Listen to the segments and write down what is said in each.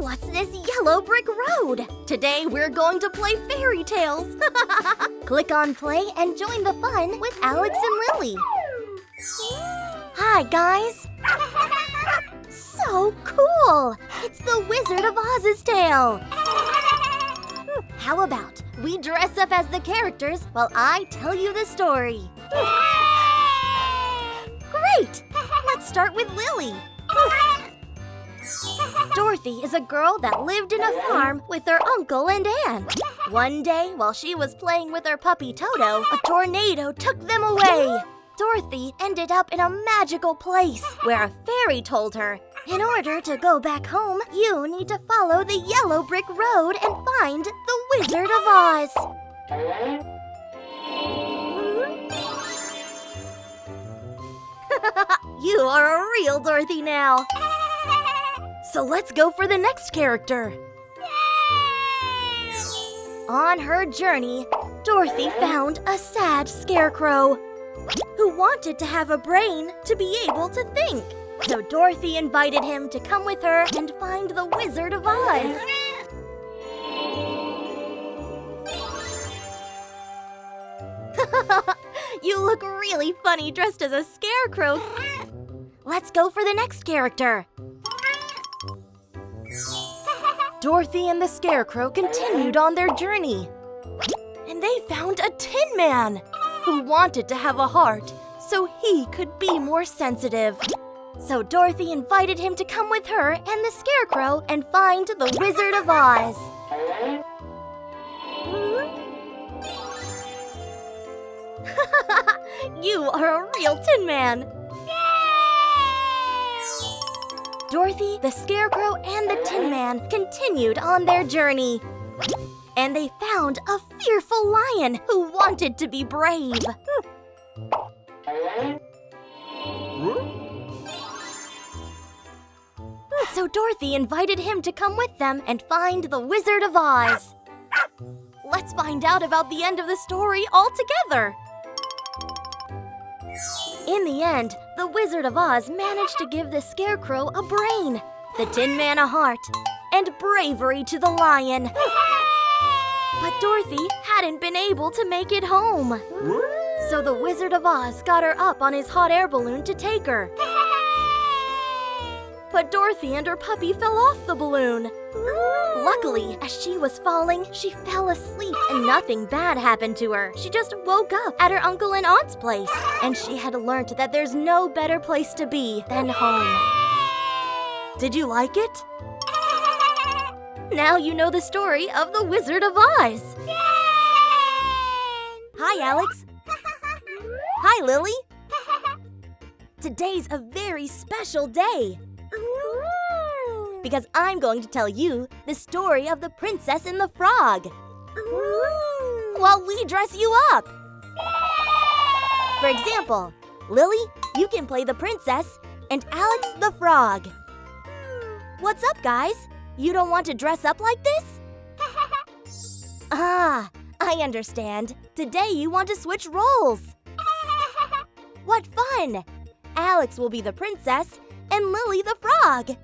What's this yellow brick road? Today we're going to play fairy tales. Click on play and join the fun with Alex and Lily. Hi, guys. So cool! It's the Wizard of Oz's tale. How about we dress up as the characters while I tell you the story? Great! Let's start with Lily. Dorothy is a girl that lived in a farm with her uncle and aunt. One day, while she was playing with her puppy Toto, a tornado took them away. Dorothy ended up in a magical place where a fairy told her, in order to go back home, you need to follow the yellow brick road and find the Wizard of Oz. You are a real Dorothy now. So let's go for the next character. On her journey, Dorothy found a sad scarecrow who wanted to have a brain to be able to think. So Dorothy invited him to come with her and find the Wizard of Oz. You look really funny dressed as a scarecrow. Let's go for the next character. Dorothy and the Scarecrow continued on their journey. And they found a Tin Man who wanted to have a heart so he could be more sensitive. So Dorothy invited him to come with her and the Scarecrow and find the Wizard of Oz. You are a real Tin Man. Dorothy, the Scarecrow, and the Tin Man continued on their journey. And they found a fearful lion who wanted to be brave. So Dorothy invited him to come with them and find the Wizard of Oz. Let's find out about the end of the story all together. In the end, the Wizard of Oz managed to give the Scarecrow a brain, the Tin Man a heart, and bravery to the lion. But Dorothy hadn't been able to make it home. So the Wizard of Oz got her up on his hot air balloon to take her. But Dorothy and her puppy fell off the balloon. Luckily, as she was falling, she fell asleep and nothing bad happened to her. She just woke up at her uncle and aunt's place, and she had learned that there's no better place to be than home. Did you like it? Now you know the story of the Wizard of Oz. Hi, Alex. Hi, Lily. Today's a very special day, because I'm going to tell you the story of the Princess and the Frog while we dress you up. For example, Lily, you can play the princess and Alex the frog. What's up, guys? You don't want to dress up like this? Ah, I understand. Today you want to switch roles. What fun! Alex will be the princess and Lily the frog.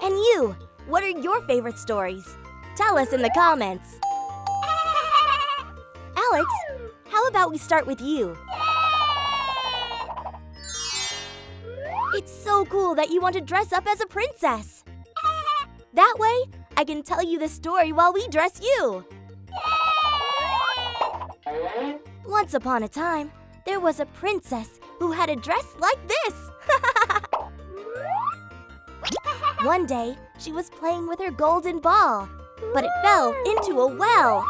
And you, what are your favorite stories? Tell us in the comments. Alex, how about we start with you? It's so cool that you want to dress up as a princess. That way, I can tell you the story while we dress you. Once upon a time, there was a princess who had a dress like this. One day, she was playing with her golden ball, but it fell into a well.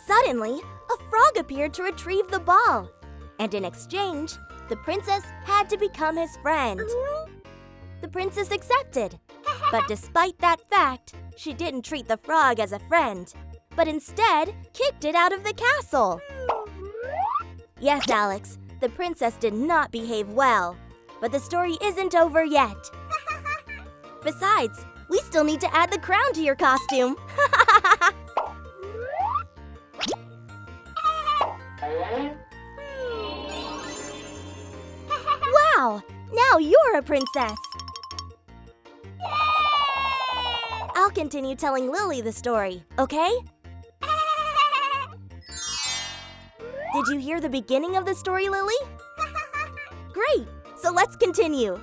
Suddenly, a frog appeared to retrieve the ball, and in exchange, the princess had to become his friend. The princess accepted, but despite that fact, she didn't treat the frog as a friend, but instead kicked it out of the castle. Yes, Alex, the princess did not behave well, but the story isn't over yet. Besides, we still need to add the crown to your costume. Wow! Now you're a princess. I'll continue telling Lily the story, okay? Did you hear the beginning of the story, Lily? Great, so let's continue.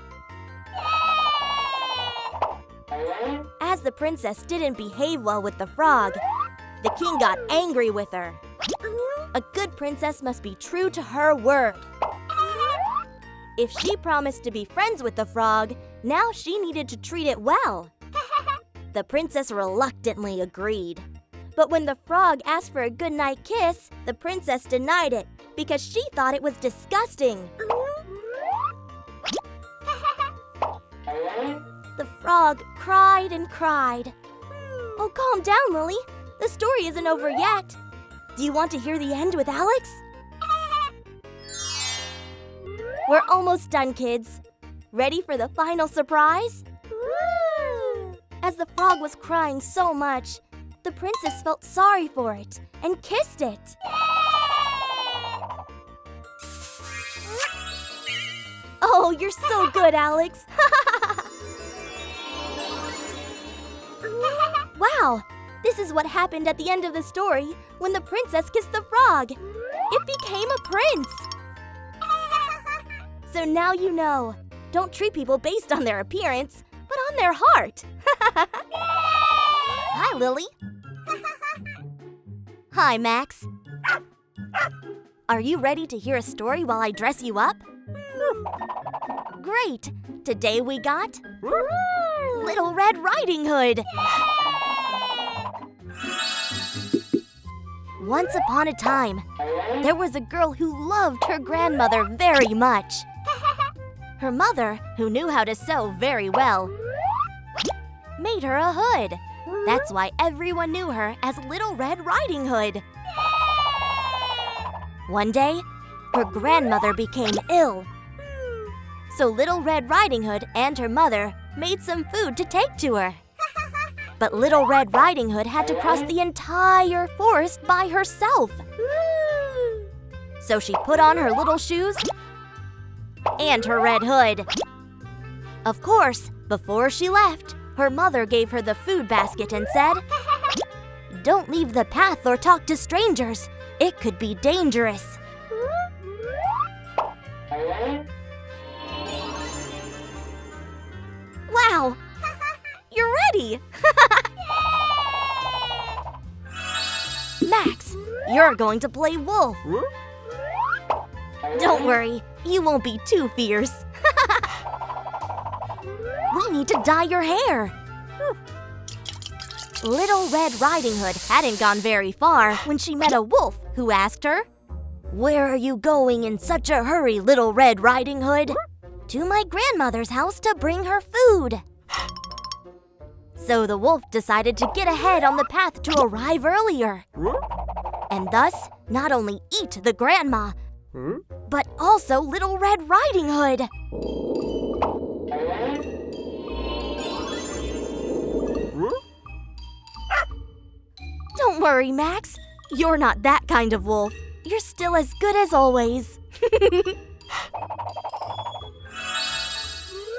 As the princess didn't behave well with the frog, the king got angry with her. A good princess must be true to her word. If she promised to be friends with the frog, now she needed to treat it well. The princess reluctantly agreed. But when the frog asked for a goodnight kiss, the princess denied it because she thought it was disgusting. The frog cried and cried. Oh, calm down, Lily. The story isn't over yet. Do you want to hear the end with Alex? We're almost done, kids. Ready for the final surprise? As the frog was crying so much, the princess felt sorry for it and kissed it. Oh, you're so good, Alex. Wow, this is what happened at the end of the story when the princess kissed the frog. It became a prince. So now you know. Don't treat people based on their appearance, but on their heart. Hi, Lily. Hi, Max. Are you ready to hear a story while I dress you up? Great! Today we got Little Red Riding Hood. Once upon a time, there was a girl who loved her grandmother very much. Her mother, who knew how to sew very well, made her a hood. That's why everyone knew her as Little Red Riding Hood. One day, her grandmother became ill. So Little Red Riding Hood and her mother made some food to take to her. But Little Red Riding Hood had to cross the entire forest by herself. So she put on her little shoes and her red hood. Of course, before she left, her mother gave her the food basket and said, "Don't leave the path or talk to strangers. It could be dangerous." Wow! You're ready! Max, you're going to play wolf. Don't worry, you won't be too fierce. We need to dye your hair. Little Red Riding Hood hadn't gone very far when she met a wolf who asked her, "Where are you going in such a hurry, Little Red Riding Hood?" "To my grandmother's house to bring her food." So the wolf decided to get ahead on the path to arrive earlier, and thus not only eat the grandma, but also Little Red Riding Hood. Don't worry, Max. You're not that kind of wolf. You're still as good as always.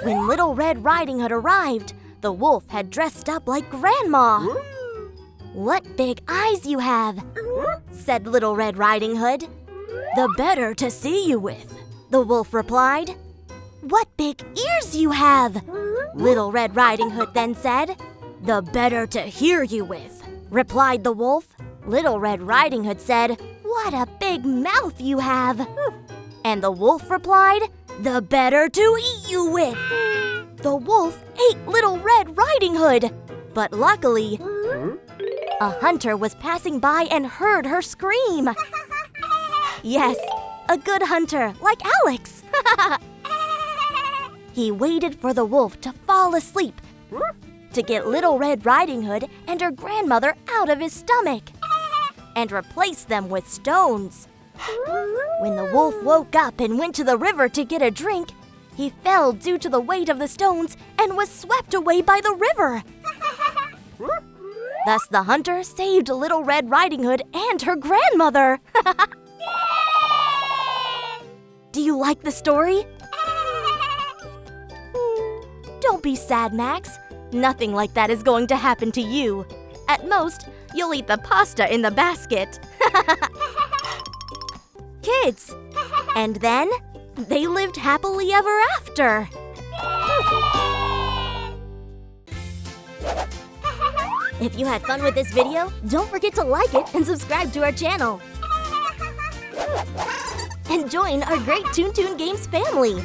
When Little Red Riding Hood arrived, the wolf had dressed up like Grandma. "What big eyes you have," said Little Red Riding Hood. "The better to see you with," the wolf replied. "What big ears you have," Little Red Riding Hood then said. "The better to hear you with," replied the wolf. Little Red Riding Hood said, "What a big mouth you have." And the wolf replied, "The better to eat you with." The wolf ate Little Red Riding Hood, but luckily, a hunter was passing by and heard her scream. Yes, a good hunter like Alex. He waited for the wolf to fall asleep to get Little Red Riding Hood and her grandmother out of his stomach and replace them with stones. When the wolf woke up and went to the river to get a drink, he fell due to the weight of the stones and was swept away by the river. Thus the hunter saved Little Red Riding Hood and her grandmother. Do you like the story? Don't be sad, Max. Nothing like that is going to happen to you. At most, you'll eat the pasta in the basket. Kids! And then, they lived happily ever after. If you had fun with this video, don't forget to like it and subscribe to our channel. And join our great Toon Toon Games family.